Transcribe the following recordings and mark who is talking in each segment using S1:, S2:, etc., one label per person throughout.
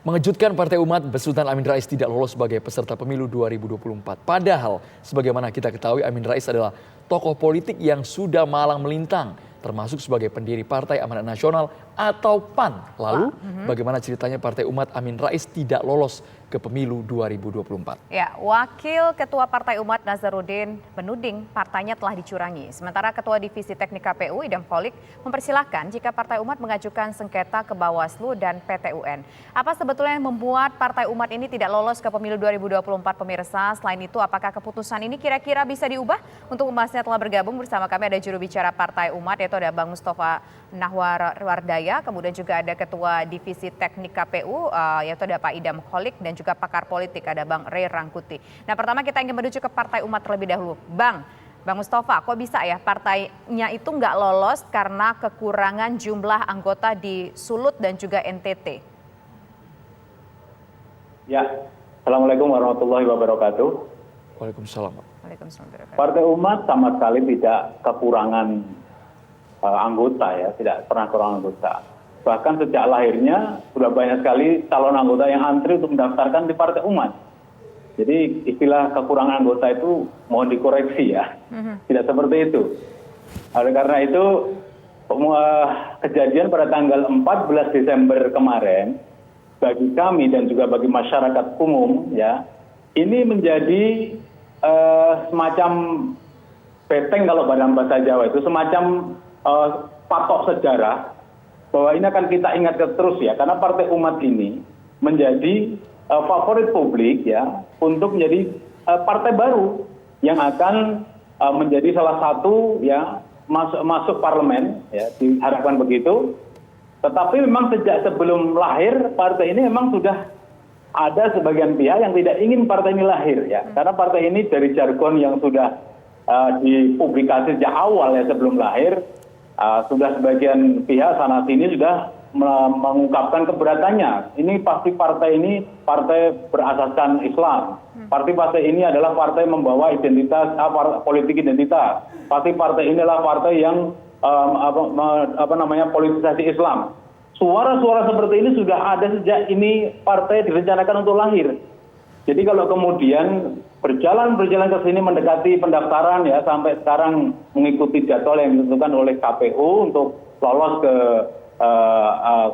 S1: Mengejutkan Partai Umat, Besutan Amin Rais tidak lolos sebagai peserta pemilu 2024. Padahal, sebagaimana kita ketahui, Amin Rais adalah tokoh politik yang sudah malang melintang, termasuk sebagai pendiri Partai Amanat Nasional atau PAN. Lalu, bagaimana ceritanya Partai Umat Amin Rais tidak lolos ke pemilu 2024?
S2: Ya, Wakil Ketua Partai Umat Nazarudin menuding partainya telah dicurangi. Sementara Ketua Divisi Teknik KPU Idam Holik mempersilahkan jika Partai Umat mengajukan sengketa ke Bawaslu dan PT UN. Apa sebetulnya yang membuat Partai Umat ini tidak lolos ke pemilu 2024 pemirsa? Selain itu, apakah keputusan ini kira-kira bisa diubah? Untuk membahasnya telah bergabung bersama kami ada juru bicara Partai Umat, yaitu ada Bang Mustafa Nahwarwardaya, kemudian juga ada Ketua Divisi Teknik KPU, yaitu ada Pak Idam Holik, dan juga pakar politik ada Bang Ray Rangkuti. Nah, pertama kita ingin menuju ke Partai Umat terlebih dahulu. Bang Mustafa, kok bisa ya partainya itu nggak lolos karena kekurangan jumlah anggota di Sulut dan juga NTT?
S3: Ya, Assalamualaikum warahmatullahi wabarakatuh.
S1: Waalaikumsalam.
S3: Partai Umat sama sekali tidak kekurangan anggota ya, tidak pernah kurang anggota. Bahkan sejak lahirnya sudah banyak sekali calon anggota yang antri untuk mendaftarkan di Partai Umat. Jadi istilah kekurangan anggota itu mohon dikoreksi ya, tidak seperti itu. Oleh karena itu kejadian pada tanggal 14 Desember kemarin bagi kami dan juga bagi masyarakat umum ya, ini menjadi semacam beteng kalau dalam bahasa Jawa itu semacam patok sejarah bahwa ini akan kita ingat terus ya, karena Partai Umat ini menjadi favorit publik ya untuk menjadi partai baru yang akan menjadi salah satu ya masuk parlemen ya, diharapkan begitu. Tetapi memang sejak sebelum lahir partai ini memang sudah ada sebagian pihak yang tidak ingin partai ini lahir ya, karena partai ini dari jargon yang sudah dipublikasi sejak awal ya sebelum lahir, sudah sebagian pihak sana sini sudah mengungkapkan keberatannya. Ini pasti partai ini partai berasaskan Islam. Partai ini adalah partai membawa identitas politik identitas. Pasti partai ini adalah partai yang politisasi Islam. Suara-suara seperti ini sudah ada sejak ini partai direncanakan untuk lahir. Jadi kalau kemudian berjalan ke sini mendekati pendaftaran ya, sampai sekarang mengikuti jadwal yang ditentukan oleh KPU untuk lolos ke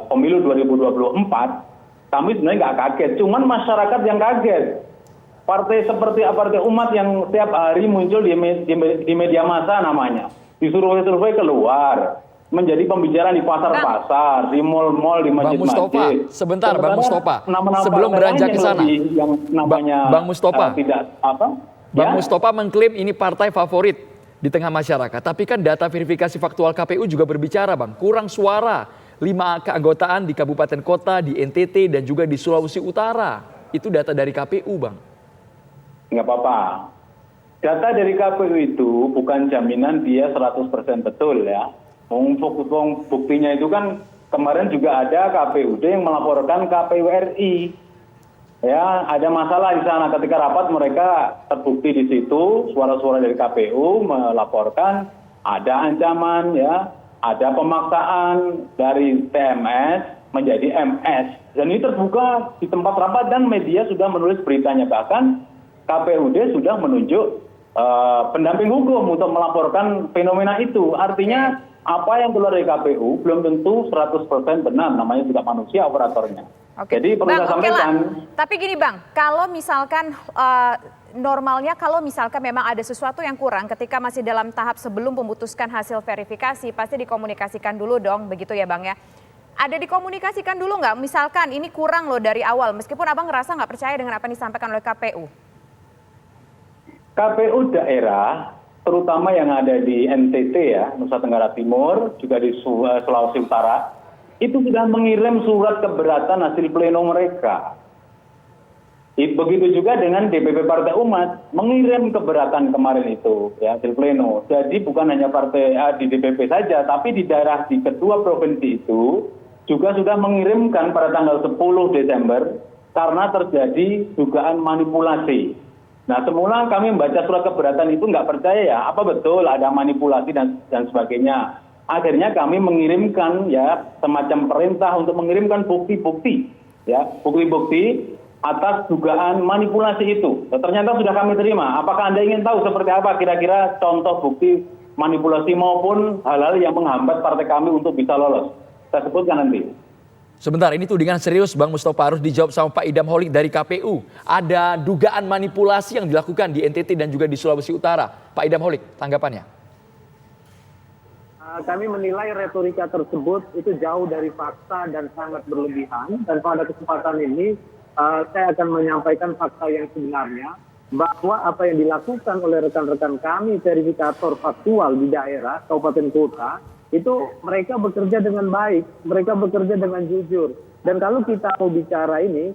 S3: pemilu 2024, kami sebenarnya nggak kaget. Cuman masyarakat yang kaget. Partai seperti Partai Umat yang setiap hari muncul di media massa namanya, disuruh-survei keluar, menjadi pembicaraan di pasar-pasar, di mal-mal, di masjid-masjid.
S1: Sebentar, Bang Mustafa. Sebelum beranjak ke sana, Bang Mustafa, Bang Mustafa mengklaim ini partai favorit di tengah masyarakat. Tapi kan data verifikasi faktual KPU juga berbicara, Bang, kurang suara. 5 keanggotaan di kabupaten kota, di NTT, dan juga di Sulawesi Utara. Itu data dari KPU, Bang.
S3: Nggak apa-apa. Data dari KPU itu bukan jaminan dia 100% betul ya. Buktinya itu kan kemarin juga ada KPUD yang melaporkan KPU RI. Ya, ada masalah di sana ketika rapat mereka terbukti di situ suara-suara dari KPU melaporkan ada ancaman ya, ada pemaksaan dari TMS menjadi MS. Dan ini terbuka di tempat rapat dan media sudah menulis beritanya. Bahkan KPUD sudah menunjuk pendamping hukum untuk melaporkan fenomena itu. Artinya apa yang keluar dari KPU belum tentu 100% benar, namanya juga manusia operatornya.
S2: Oke.
S3: Jadi perlu saya sampaikan.
S2: Tapi gini Bang, kalau misalkan normalnya kalau misalkan memang ada sesuatu yang kurang ketika masih dalam tahap sebelum memutuskan hasil verifikasi, pasti dikomunikasikan dulu dong, begitu ya Bang ya. Ada dikomunikasikan dulu nggak? Misalkan ini kurang loh dari awal, meskipun Abang ngerasa nggak percaya dengan apa yang disampaikan oleh KPU.
S3: KPU daerah, terutama yang ada di NTT ya, Nusa Tenggara Timur, juga di Sulawesi Utara, itu sudah mengirim surat keberatan hasil pleno mereka. Begitu juga dengan DPP Partai Umat, mengirim keberatan kemarin itu, ya, hasil pleno. Jadi bukan hanya partai di DPP saja, tapi di daerah di kedua provinsi itu juga sudah mengirimkan pada tanggal 10 Desember karena terjadi dugaan manipulasi. Nah, semula kami membaca surat keberatan itu nggak percaya ya, apa betul ada manipulasi dan sebagainya. Akhirnya kami mengirimkan ya semacam perintah untuk mengirimkan bukti-bukti ya, bukti-bukti atas dugaan manipulasi itu. Ternyata sudah kami terima. Apakah Anda ingin tahu seperti apa kira-kira contoh bukti manipulasi maupun hal-hal yang menghambat partai kami untuk bisa lolos? Saya sebutkan nanti.
S1: Sebentar, ini tudingan serius Bang Mustofa, harus dijawab sama Pak Idam Holik dari KPU. Ada dugaan manipulasi yang dilakukan di NTT dan juga di Sulawesi Utara. Pak Idam Holik, tanggapannya?
S4: Kami menilai retorika tersebut itu jauh dari fakta dan sangat berlebihan. Dan pada kesempatan ini saya akan menyampaikan fakta yang sebenarnya, bahwa apa yang dilakukan oleh rekan-rekan kami verifikator faktual di daerah, kabupaten kota, itu mereka bekerja dengan baik, mereka bekerja dengan jujur. Dan kalau kita mau bicara ini,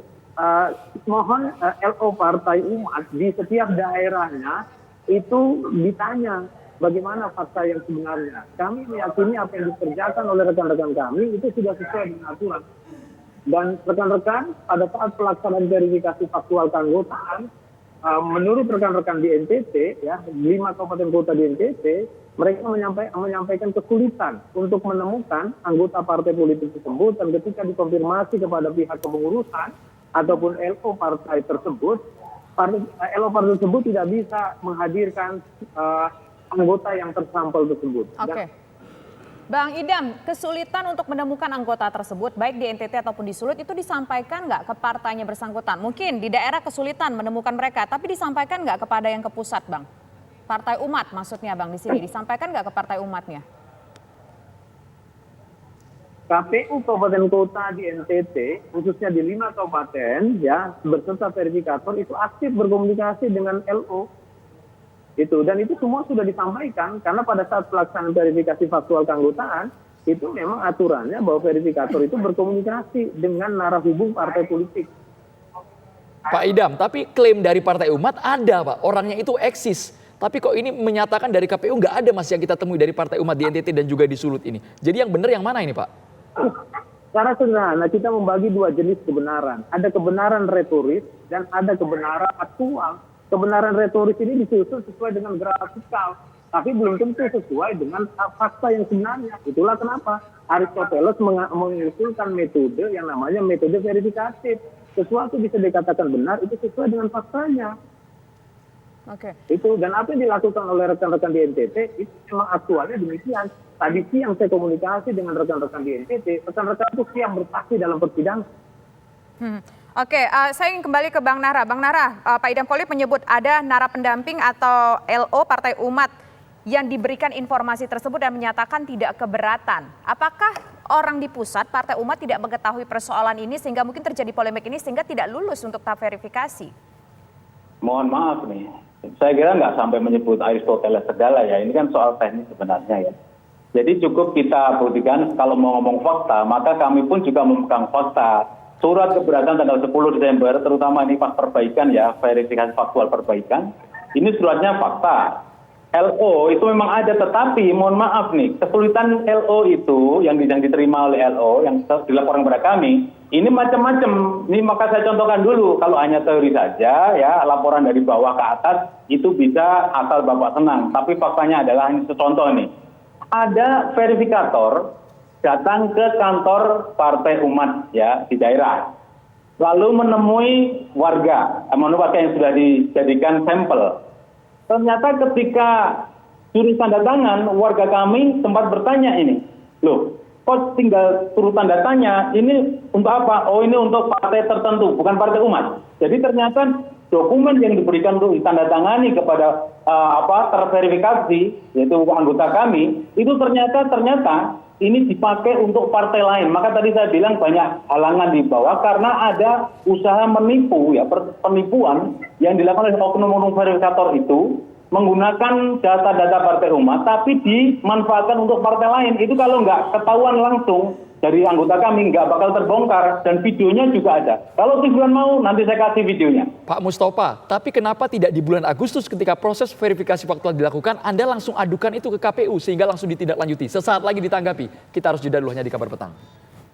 S4: mohon LO Partai Umat di setiap daerahnya itu ditanya bagaimana fakta yang sebenarnya. Kami meyakini apa yang dikerjakan oleh rekan-rekan kami itu sudah sesuai dengan aturan. Dan rekan-rekan pada saat pelaksanaan verifikasi faktual keanggotaan, menurut rekan-rekan di NTT, ya 5 kabupaten kota di NTT, mereka menyampaikan kesulitan untuk menemukan anggota partai politik tersebut, dan ketika dikonfirmasi kepada pihak kepengurusan ataupun LO partai tersebut, LO partai tersebut tidak bisa menghadirkan anggota yang tersampel tersebut.
S2: Oke. Bang Idam, kesulitan untuk menemukan anggota tersebut, baik di NTT ataupun di Sulut, itu disampaikan nggak ke partainya bersangkutan? Mungkin di daerah kesulitan menemukan mereka, tapi disampaikan nggak kepada yang ke pusat, Bang? Partai Umat maksudnya, Bang, di sini disampaikan nggak ke partai umatnya?
S4: KPU Kabupaten Kota di NTT, khususnya di 5 kabupaten, ya, beserta verifikator itu aktif berkomunikasi dengan LO. Dan itu semua sudah disampaikan, karena pada saat pelaksanaan verifikasi faktual keanggotaan, itu memang aturannya bahwa verifikator itu berkomunikasi dengan narahubung partai politik.
S1: Pak Idam, tapi klaim dari Partai Umat ada, Pak, orangnya itu eksis. Tapi kok ini menyatakan dari KPU nggak ada, Mas, yang kita temui dari Partai Umat di NTT dan juga di Sulut ini. Jadi yang benar yang mana ini, Pak?
S4: Secara sederhana kita membagi 2 jenis kebenaran. Ada kebenaran retoris dan ada kebenaran aktual. Kebenaran retoris ini disusun sesuai dengan gramatikal, tapi belum tentu sesuai dengan fakta yang sebenarnya. Itulah kenapa Aristoteles mengusulkan metode yang namanya metode verifikatif. Sesuatu bisa dikatakan benar itu sesuai dengan faktanya.
S2: Oke.
S4: Dan apa yang dilakukan oleh rekan-rekan di NTT itu memang aktualnya demikian. Tadi siang saya komunikasi dengan rekan-rekan di NTT, rekan-rekan itu siang bersaksi dalam persidangan.
S2: Oke, saya ingin kembali ke Bang Nara. Bang Nara, Pak Idam Holik menyebut ada narapenddamping atau LO Partai Umat yang diberikan informasi tersebut dan menyatakan tidak keberatan. Apakah orang di pusat Partai Umat tidak mengetahui persoalan ini sehingga mungkin terjadi polemik ini sehingga tidak lulus untuk tahap verifikasi?
S3: Mohon maaf nih, saya kira nggak sampai menyebut Aristoteles segala ya. Ini kan soal teknis sebenarnya ya. Jadi cukup kita buktikan kalau mau ngomong fakta, maka kami pun juga memegang fakta. Surat keberatan tanggal 10 Desember, terutama ini pas perbaikan ya, verifikasi faktual perbaikan, ini suratnya fakta. LO itu memang ada, tetapi mohon maaf nih, kesulitan LO itu yang diterima oleh LO, yang dilaporkan kepada kami, ini macam-macam. Ini maka saya contohkan dulu, kalau hanya teori saja ya, laporan dari bawah ke atas, itu bisa asal Bapak senang. Tapi faktanya adalah, ini contoh nih, ada verifikator datang ke kantor Partai Umat ya di daerah, lalu menemui warga yang sudah dijadikan sampel. Ternyata ketika turun tanda tangan, warga kami sempat bertanya ini, loh, kok tinggal turun tanda tanya, ini untuk apa? Oh, ini untuk partai tertentu, bukan Partai Umat. Jadi ternyata dokumen yang diberikan untuk ditandatangani kepada terverifikasi, yaitu anggota kami, itu ternyata ini dipakai untuk partai lain. Maka tadi saya bilang banyak halangan di bawah karena ada usaha menipu ya, penipuan yang dilakukan oleh oknum-oknum verifikator itu menggunakan data-data Partai Umat tapi dimanfaatkan untuk partai lain. Itu kalau nggak ketahuan langsung dari anggota kami nggak bakal terbongkar, dan videonya juga ada. Kalau Tiflan mau nanti saya kasih videonya.
S1: Pak Mustofa, tapi kenapa tidak di bulan Agustus ketika proses verifikasi faktual dilakukan, Anda langsung adukan itu ke KPU sehingga langsung ditindaklanjuti? Sesaat lagi ditanggapi. Kita harus jeda dulu hanya di Kabar Petang.